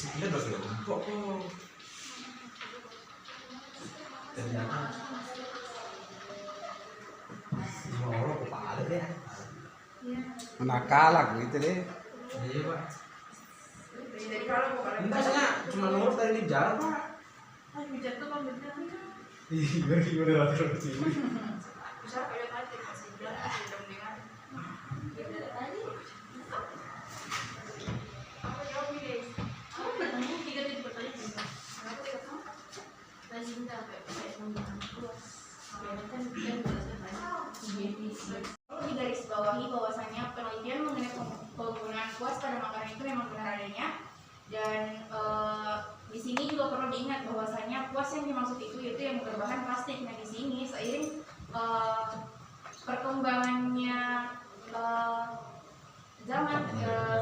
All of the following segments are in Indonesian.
Sekian udah sudah empuk kok. Ternyata mau kepala deh. Nakal aku itu deh. Iya pak. Enggak saya cuma nurut dari jalan pak. Bicara tuh kan bener. Iya gimana rata sini. Bisa kayak tadi masih jalan sudah mendengar. Apa jawab ini? Apa bertanya? Tiga tadi pertanyaan juga. Kenapa tidak tahu? Dan cinta kayak di garis bawahi bahwasanya penelitian mengenai penggunaan kuas pada makanan itu memang benar adanya, dan di sini juga perlu diingat bahwasanya kuas yang dimaksud itu yang berbahan plastik. Nah di sini seiring perkembangannya zaman,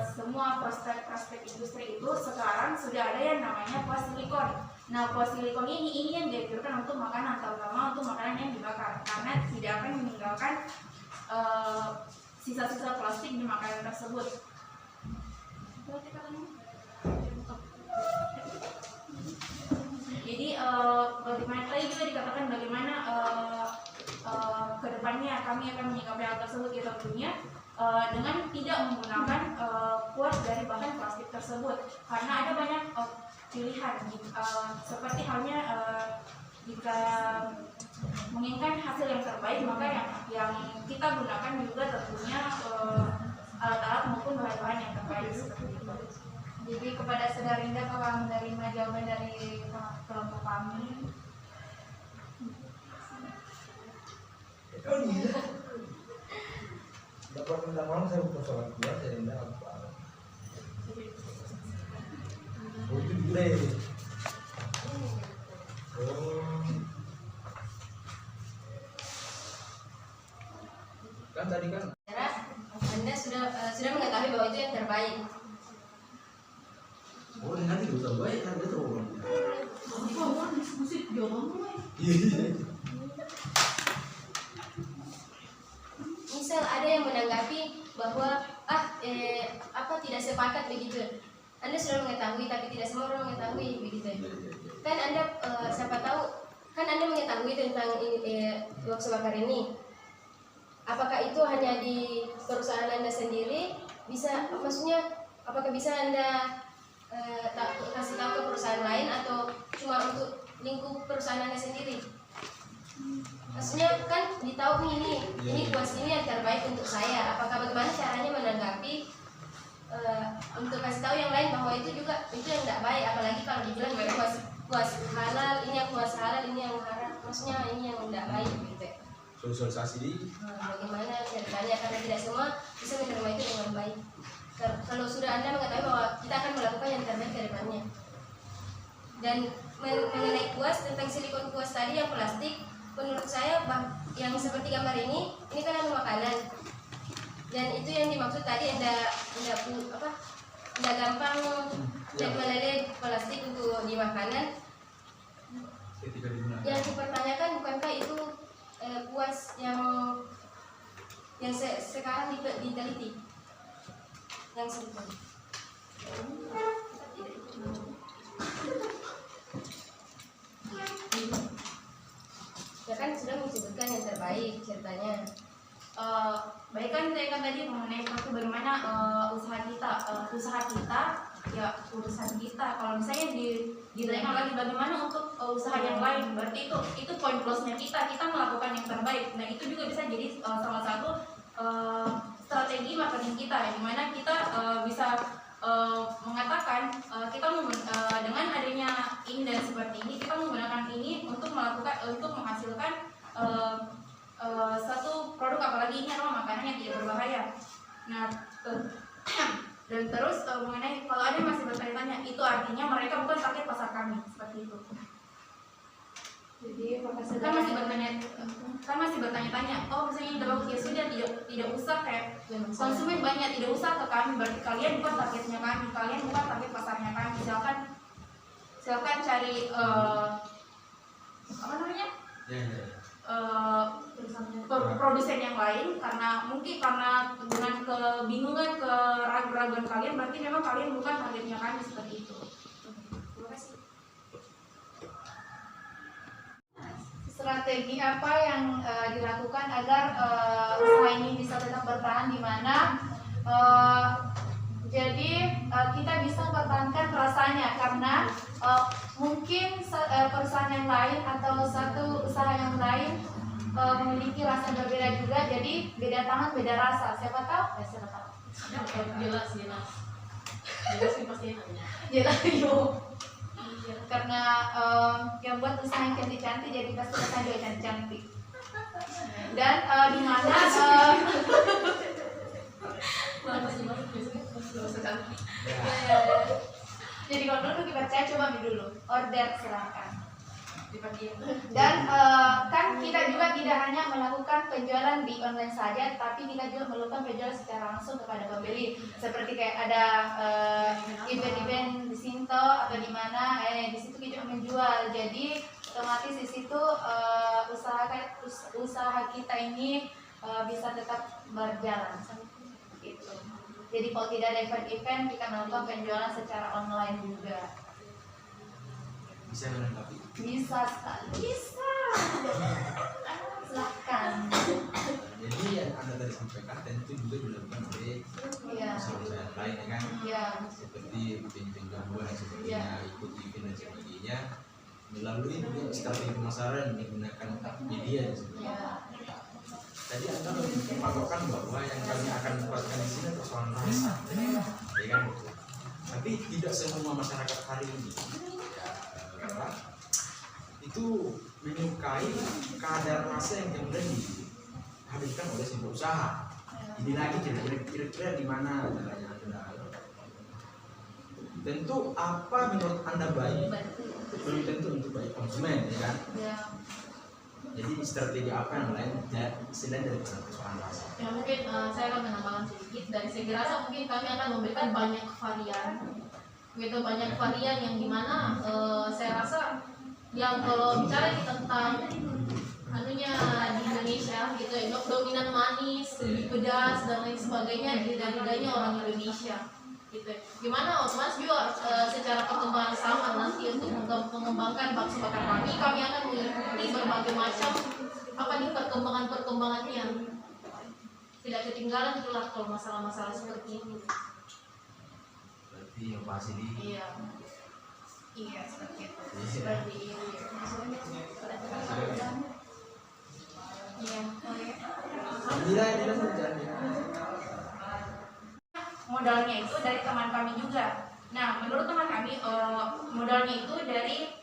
semua prospek industri itu sekarang sudah ada yang namanya kuas silikon. Nah kuas silikon ini yang dianjurkan untuk makanan, terutama untuk makanan yang dibakar, karena tidak akan meninggalkan sisa-sisa plastik di makanan tersebut. Jadi bagaimana tadi juga dikatakan bagaimana kedepannya kami akan menyikapi hal tersebut, ya tentunya dengan tidak menggunakan kuas dari bahan plastik tersebut, karena ada banyak pilihan, seperti halnya jika menginginkan hasil yang terbaik, maka yang kita gunakan juga tentunya alat-alat maupun bahan-bahan yang terbaik seperti itu. Jadi kepada Saudara Indah, kalau menerima jawaban dari kelompok kami. Oh iya. Dapat malam saya buka sholat buat dari Indah apa? Oh itu gede. Oh. Kan tadi kan. Anda sudah mengetahui bahwa itu yang terbaik. Oh nanti itu terbaik kan dia terus. Oh, diskusi jawaban. Misal ada yang menanggapi bahwa tidak sepakat begitu. Anda sudah mengetahui tapi tidak semua orang mengetahui begitu. Kan Anda siapa tahu kan Anda mengetahui tentang uang bakar ini. Apakah itu hanya di perusahaan Anda sendiri? Maksudnya apakah bisa Anda kasih tahu ke perusahaan lain atau cuma untuk lingkup perusahaan Anda sendiri? Maksudnya kan ditahu ini kuas ini yang terbaik untuk saya. Apakah bagaimana caranya menanggapi untuk kasih tahu yang lain bahwa itu yang tidak baik, apalagi kalau dibilang kuas halal, ini yang kuas halal, ini yang haram, maksudnya ini yang tidak baik gitu. Sosialisasi di. Bagaimana ceritanya, karena tidak semua bisa menerima itu dengan baik. Kalau sudah Anda mengetahui bahwa kita akan melakukan yang terbaik ke depannya. Dan mengenai kuas, tentang silikon kuas tadi yang plastik, menurut saya yang seperti gambar ini kan anu makanan. Dan itu yang dimaksud tadi tidak gampang meleleh plastik untuk di makanan. Yang dipertanyakan bukankah itu kuas yang sekarang diteliti yang silikon. Ya kan sudah disebutkan yang terbaik ceritanya. Baik kan saya kan tadi mengenai bagaimana usaha kita ya urusan kita. Kalau misalnya ditanyakan lagi bagaimana untuk usaha yang lain, berarti itu poin plusnya kita melakukan yang terbaik. Nah itu juga bisa jadi salah satu strategi marketing kita, di mana kita bisa mengatakan dengan adanya ini dan seperti ini kita menggunakan ini untuk menghasilkan satu produk, apalagi ini adalah makanan yang tidak berbahaya. Nah dan terus mengenai kalau ada yang masih bertanya-tanya, itu artinya mereka bukan target pasar kami, seperti itu. Jadi kan masih bertanya-tanya, oh misalnya udah bagus ya sudah, tidak usah kayak konsumen banyak, tidak usah ke kami, berarti kalian bukan targetnya kami, kalian bukan target pasarnya kami. Silakan cari apa namanya produsen yang lain, karena mungkin dengan kebingungan, keraguan kalian, berarti memang kalian bukan targetnya kami, seperti itu. strategi apa yang dilakukan agar usaha ini bisa tetap bertahan, di mana jadi kita bisa mempertahankan rasanya, karena mungkin perusahaan yang lain atau satu usaha yang lain memiliki rasa berbeda juga, jadi beda tangan beda rasa. Siapa tahu? Siapa tahu? Jelas sih pasti namanya. Jelas yuk. Karena yang buat usaha yang cantik-cantik, jadi pasti usaha juga cantik-cantik. Dan di mana jadi kalau dulu dipercaya, coba dulu order serahkan. Dan kan kita juga tidak hanya melakukan penjualan di online saja, tapi kita juga melakukan penjualan secara langsung kepada pembeli. Seperti kayak ada event-event di Sinto atau di mana, di situ kita menjual. Jadi otomatis di situ usaha kita ini bisa tetap berjalan. Gitu. Jadi kalau tidak ada event-event, kita melakukan penjualan secara online juga. Bisa menanggapi? Bisa sekali, bisa. Silahkan. Jadi yang Anda tadi sampaikan tentu juga dilakukan oleh usaha-usaha lain, ya kan? Iya. Seperti event gabungan dan sebagainya, ikut event dan sebagainya, melalui strategi pemasaran menggunakan media dan sebagainya. Tadi Anda mengatakan bahwa yang kami akan dapatkan di sini persoalan rasa, ya kan? Tapi tidak semua masyarakat hari ini itu menyukai kadar rasa yang kemudian dihadirkan oleh sebuah usaha. Ini lagi kira-kira di mana caranya Anda? Tentu apa menurut Anda baik, belum tentu untuk baik konsumen, ya kan? Ya. Jadi strategi apa yang lain selain dari persoalan rasa? Ya mungkin saya akan menambahkan sedikit dari segi rasa. Mungkin kami akan memberikan banyak varian, gitu, banyak varian yang dimana saya rasa yang kalau bicara tentang anunya di Indonesia gitu ya, dominan manis, lebih pedas dan lain sebagainya, lidah-lidahnya orang Indonesia gitu. Gimana otomatis juga secara perkembangan sama nanti untuk mengembangkan bakso bakar kami akan mengikuti berbagai macam apa nih perkembangannya. Tidak ketinggalan itulah kalau masalah-masalah seperti ini. Berarti yang pasti ini. Iya, seperti itu. Seperti ini. Iya. Alhamdulillah Modalnya itu dari teman kami juga. Nah, menurut teman kami modalnya itu dari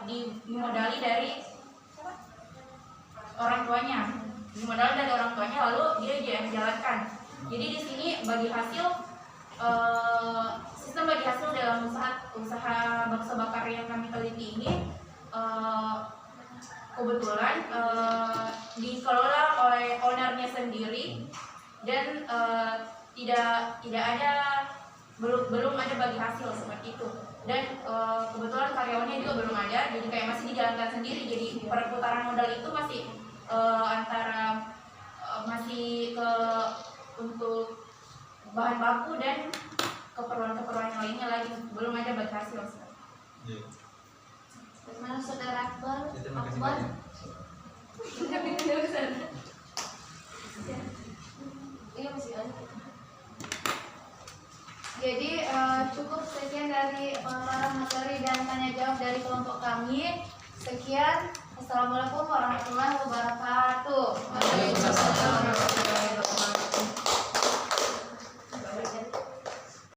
dimodali dari orang tuanya. Dimodali dari orang tuanya, lalu dia yang menjalankan. Jadi di sini bagi hasil sistem bagi hasil dalam usaha bakso bakar yang kami teliti ini kebetulan dikelola oleh ownernya sendiri, dan tidak ada belum ada bagi hasil seperti itu, dan kebetulan karyawannya juga belum ada, jadi kayak masih dijalankan sendiri. Jadi perputaran modal itu masih antara masih untuk bahan baku dan keperluan yang lainnya lagi, belum ada bagi hasil. Bagaimana saudara Akbar? Terima kasih banyak. Iya masih ada. Jadi cukup sekian dari para materi dan tanya jawab dari kelompok kami. Sekian, assalamualaikum warahmatullahi wabarakatuh. Waalaikumsalam.